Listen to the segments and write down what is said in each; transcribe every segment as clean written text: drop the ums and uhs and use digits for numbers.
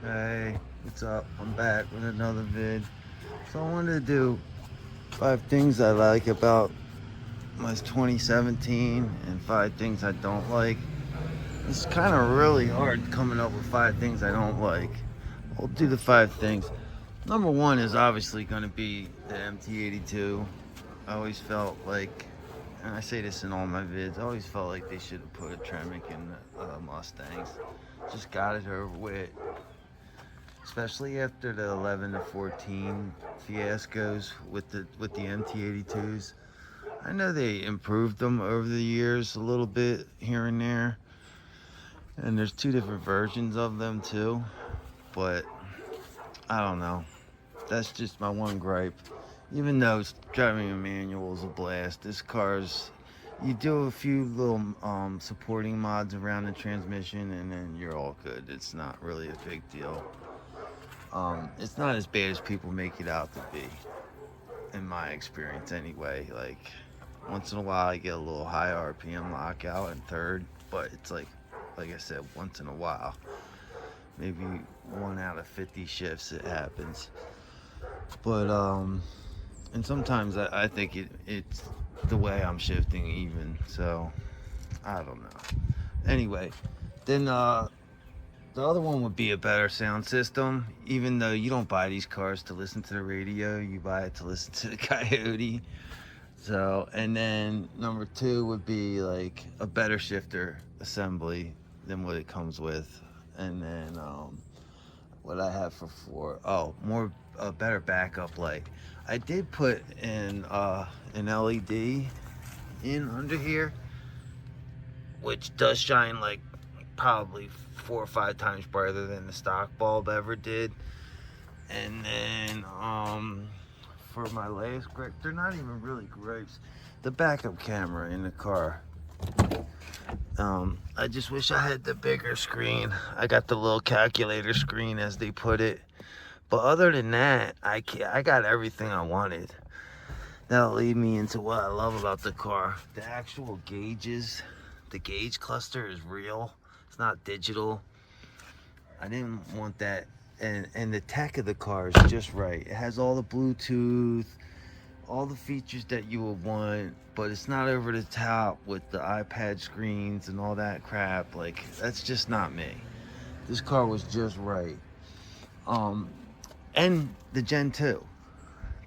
Hey, what's up? I'm back with another vid. So I wanted to do 5 things I like about my 2017 and 5 things I don't like. It's kind of really hard coming up with 5 things I don't like. I'll do the 5 things. Number one is obviously going to be the MT82. I always felt like, and I say this in all my vids, I always felt like they should have put a Tremec in the Mustangs. Just got it over with, especially after the 11 to 14 fiascos with the MT82s. I know they improved them over the years a little bit here and there, and there's two different versions of them too. But I don't know. That's just my one gripe. Even though driving a manual is a blast, this car's, you do a few little supporting mods around the transmission, and then you're all good. It's not really a big deal. It's not as bad as people make it out to be, in my experience anyway. Like, once in a while I get a little high RPM lockout in third, but it's like I said, once in a while. Maybe 1 out of 50 shifts it happens. But and sometimes I think it's the way I'm shifting even. So I don't know. Anyway, then the other one would be a better sound system. Even though you don't buy these cars to listen to the radio, you buy it to listen to the Coyote. So, and then number two would be like a better shifter assembly than what it comes with. And then what I have for four, oh, more a better backup light. I did put in an LED in under here, which does shine like probably 4 or 5 times brighter than the stock bulb ever did. And then for my last gripe, they're not even really gripes. The backup camera in the car. I just wish I had the bigger screen. I got the little calculator screen, as they put it. But other than that, I got everything I wanted. That'll lead me into what I love about the car. The actual gauges. The gauge cluster is real. It's not digital. I didn't want that. And the tech of the car is just right. It has all the Bluetooth, all the features that you would want, but it's not over the top with the iPad screens and all that crap. Like, that's just not me. This car was just right. Um, and the Gen 2.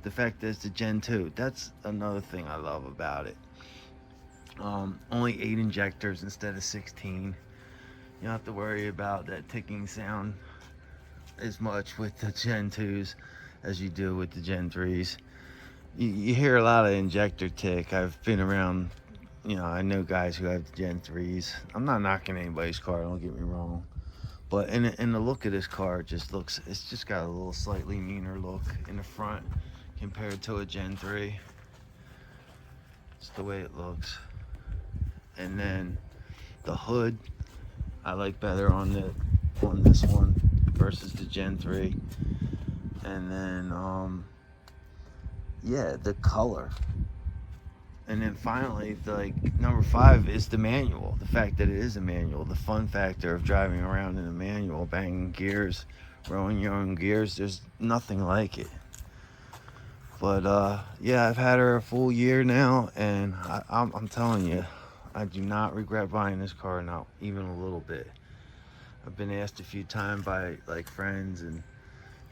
The fact that it's the Gen 2, that's another thing I love about it. Only 8 injectors instead of 16. You don't have to worry about that ticking sound as much with the Gen 2s as you do with the Gen 3s. You hear a lot of injector tick. I've been around, I know guys who have the Gen 3s. I'm not knocking anybody's car, don't get me wrong. But in the look of this car, it's just got a little slightly meaner look in the front compared to a Gen 3. It's the way it looks. And then the hood, I like better on this one versus the Gen 3. And then yeah, the color. And then finally, number 5 is the manual. The fact that it is a manual, the fun factor of driving around in a manual, banging gears, rolling your own gears. There's nothing like it. But yeah, I've had her a full year now, and I'm telling you, I do not regret buying this car, not even a little bit. I've been asked a few times by like friends and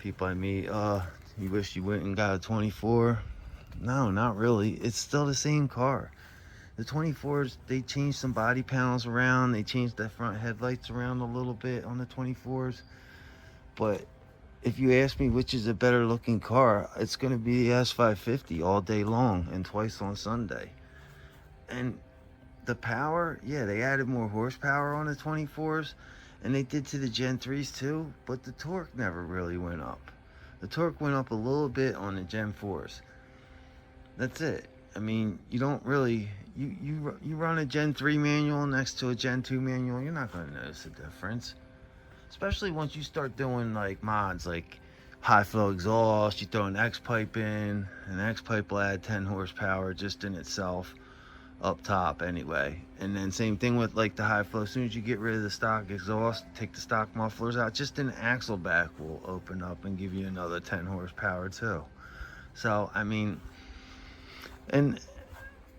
people I meet, you wish you went and got a 24? No, not really. It's still the same car. The 24s, they changed some body panels around. They changed the front headlights around a little bit on the 24s. But if you ask me which is a better looking car, it's going to be the S550 all day long and twice on Sunday. And the power, yeah, they added more horsepower on the 24s, and they did to the Gen 3s too, but the torque never really went up. The torque went up a little bit on the Gen 4s. That's it. I mean, you don't really, you run a Gen 3 manual next to a Gen 2 manual, you're not going to notice a difference. Especially once you start doing like mods like high flow exhaust, you throw an X pipe in, an X pipe will add 10 horsepower just in itself. up top anyway. And then same thing with like the high flow. As soon as you get rid of the stock exhaust, take the stock mufflers out, just an axle back will open up and give you another 10 horsepower too. So I mean, and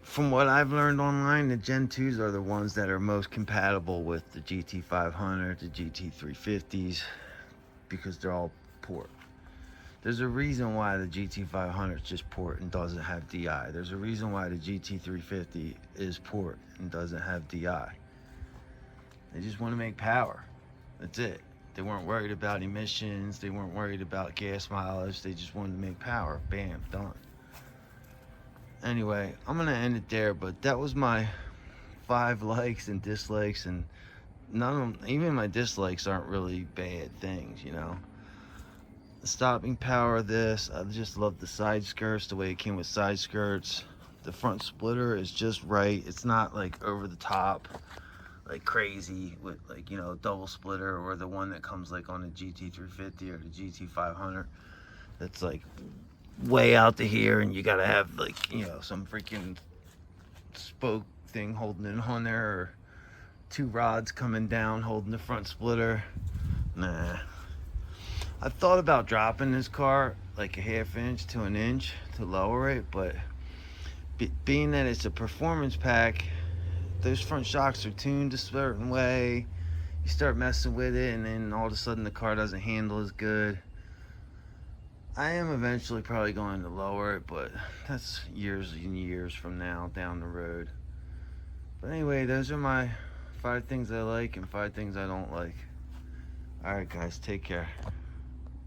from what I've learned online, the Gen 2s are the ones that are most compatible with the GT500, the GT350s, because they're all port. There's a reason why the GT500 is just port and doesn't have DI. There's a reason why the GT350 is port and doesn't have DI. They just want to make power. That's it. They weren't worried about emissions. They weren't worried about gas mileage. They just wanted to make power. Bam, done. Anyway, I'm gonna end it there, but that was my 5 likes and dislikes, and none of them, even my dislikes aren't really bad things, you know. The stopping power of this, I just love the side skirts, the way it came with side skirts. The front splitter is just right. It's not like over the top, like crazy with like, you know, double splitter, or the one that comes like on the GT350 or the GT500. That's like way out to here, and you gotta have like, you know, some freaking spoke thing holding it on there, or 2 rods coming down holding the front splitter. Nah. I thought about dropping this car like a 1/2 inch to 1 inch to lower it, but being that it's a performance pack, those front shocks are tuned a certain way. You start messing with it, and then all of a sudden the car doesn't handle as good. I am eventually probably going to lower it, but that's years and years from now down the road. But anyway, those are my 5 things I like and 5 things I don't like. Alright guys, take care.